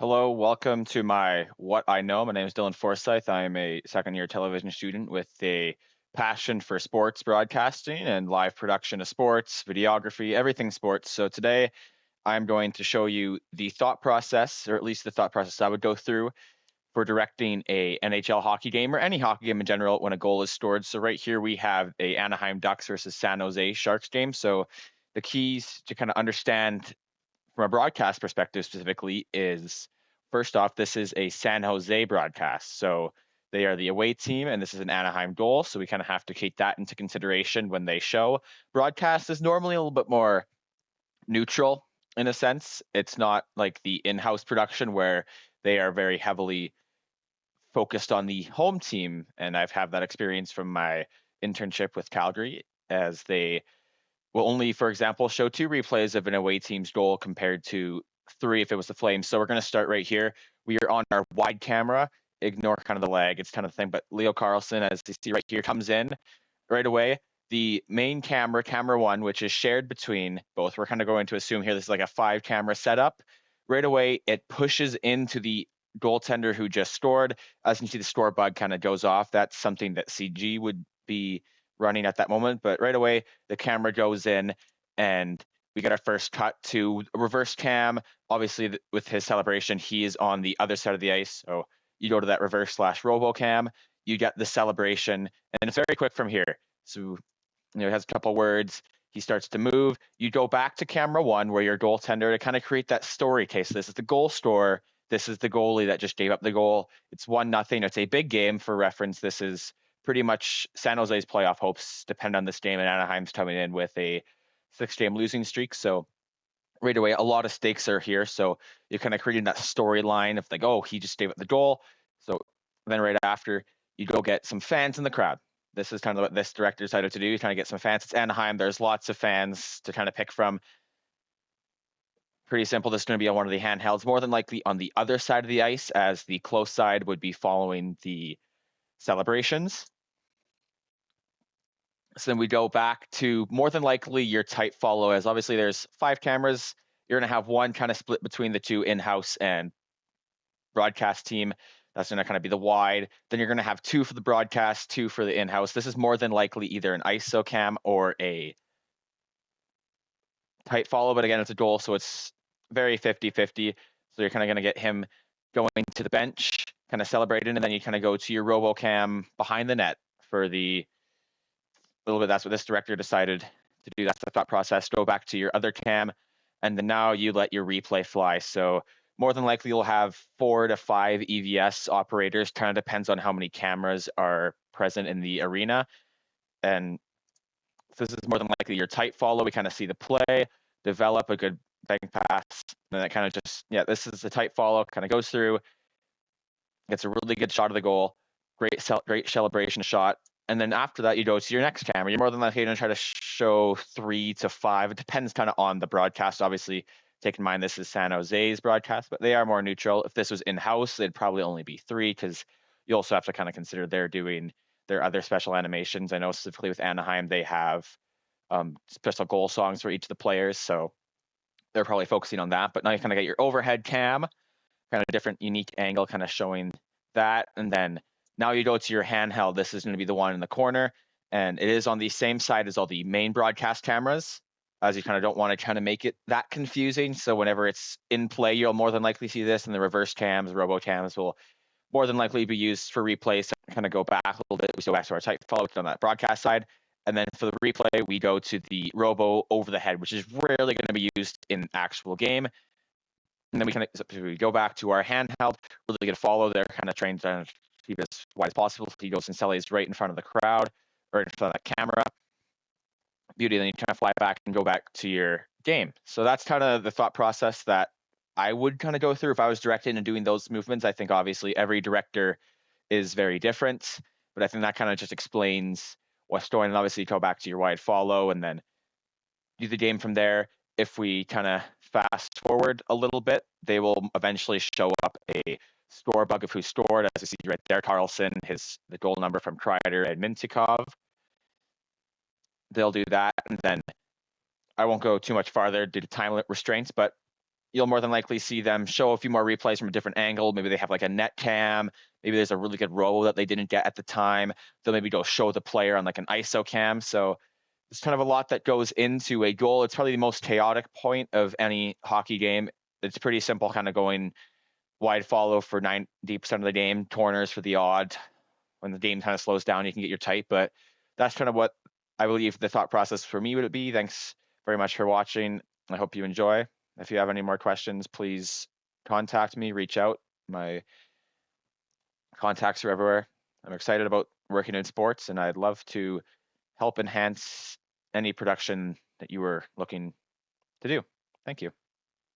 Hello, welcome to my What I Know. My name is Dylan Forsyth. I am a second year television student with a passion for sports broadcasting and live production of sports, videography, everything sports. So today I'm going to show you the thought process, or at least the thought process I would go through for directing a NHL hockey game or any hockey game in general when a goal is scored. So right here we have a Anaheim Ducks versus San Jose Sharks game. So the keys to kind of understand from a broadcast perspective specifically is first off, this is a San Jose broadcast. So they are the away team, and this is an Anaheim goal. So we kind of have to take that into consideration when they show. Broadcast is normally a little bit more neutral in a sense. It's not like the in house production where they are very heavily focused on the home team. And I've had that experience from my internship with Calgary as they will only, for example, show two replays of an away team's goal compared to three if it was the Flames. So we're going to start right here. We are on our wide camera. Ignore kind of the lag. It's kind of the thing. But Leo Carlson, as you see right here, comes in right away. The main camera, camera one, which is shared between both, we're kind of going to assume here this is like a 5 camera setup. Right away, it pushes into the goaltender who just scored. As you can see, the score bug kind of goes off. That's something that CG would be running at that moment. But right away, the camera goes in and we get our first cut to a reverse cam. Obviously, with his celebration, he is on the other side of the ice. So you go to that reverse slash robo cam, you get the celebration, and it's very quick from here. So, it has a couple words. He starts to move. You go back to camera one where your goaltender to kind of create that story case. This is the goal scorer. This is the goalie that just gave up the goal. It's 1-0. It's a big game. For reference, this is pretty much San Jose's playoff hopes depend on this game, and Anaheim's coming in with a 6-game losing streak. So right away, a lot of stakes are here. So you're kind of creating that storyline of like, oh, he just gave up the goal. So then right after, you go get some fans in the crowd. This is kind of what this director decided to do, trying to get some fans. It's Anaheim. There's lots of fans to kind of pick from. Pretty simple. This is going to be on one of the handhelds, more than likely on the other side of the ice, as the close side would be following the celebrations. So then we go back to more than likely your tight follow, as obviously there's 5 cameras. You're going to have one kind of split between the two in-house and broadcast team. That's going to kind of be the wide. Then you're going to have 2 for the broadcast, 2 for the in-house. This is more than likely either an ISO cam or a tight follow, but again, it's a goal, so it's very 50-50. So you're kind of going to get him going to the bench, kind of celebrating, and then you kind of go to your robo cam behind the net for the little bit. That's what this director decided to do. That's the thought process. Go back to your other cam, and then now you let your replay fly. So more than likely you'll have 4 to 5 EVS operators. Kind of depends on how many cameras are present in the arena. And this is more than likely your tight follow. We kind of see the play, develop a good bang pass, and that kind of just, yeah, this is the tight follow, kind of goes through, gets a really good shot of the goal, great celebration shot. And then after that, you go to your next camera. You're more than likely going to try to show 3 to 5. It depends kind of on the broadcast. Obviously, take in mind this is San Jose's broadcast, but they are more neutral. If this was in-house, it'd probably only be 3 because you also have to kind of consider they're doing their other special animations. I know specifically with Anaheim, they have special goal songs for each of the players, so they're probably focusing on that. But now you kind of get your overhead cam, kind of different, unique angle, kind of showing that. And then now you go to your handheld. This is going to be the one in the corner, and it is on the same side as all the main broadcast cameras, as you kind of don't want to kind of make it that confusing. So whenever it's in play, you'll more than likely see this, and the reverse cams, robo cams will more than likely be used for replays. So kind of go back a little bit. We go back to our tight follow on that broadcast side. And then for the replay, we go to the robo over the head, which is rarely going to be used in actual game. And then we go back to our handheld, really get a follow there, kind of trained to keep as wide as possible. He goes and Selly's right in front of the crowd or in front of the camera. Beauty, then you kind of fly back and go back to your game. So that's kind of the thought process that I would kind of go through if I was directing and doing those movements. I think obviously every director is very different, but I think that kind of just explains what's going on. Obviously, you go back to your wide follow and then do the game from there. If we kind of fast forward a little bit, they will eventually show up a score bug of who scored. As you see right there, Carlson, the goal number from Kreider and Mintikov. They'll do that, and then I won't go too much farther due to time restraints, but you'll more than likely see them show a few more replays from a different angle. Maybe they have like a net cam. Maybe there's a really good roll that they didn't get at the time. They'll maybe go show the player on like an ISO cam. So there's kind of a lot that goes into a goal. It's probably the most chaotic point of any hockey game. It's pretty simple, kind of going wide follow for 90% of the game, corners for the odd. When the game kind of slows down, you can get your tight. But that's kind of what I believe the thought process for me would be. Thanks very much for watching. I hope you enjoy. If you have any more questions, please contact me, reach out. My contacts are everywhere. I'm excited about working in sports, and I'd love to help enhance any production that you were looking to do. Thank you.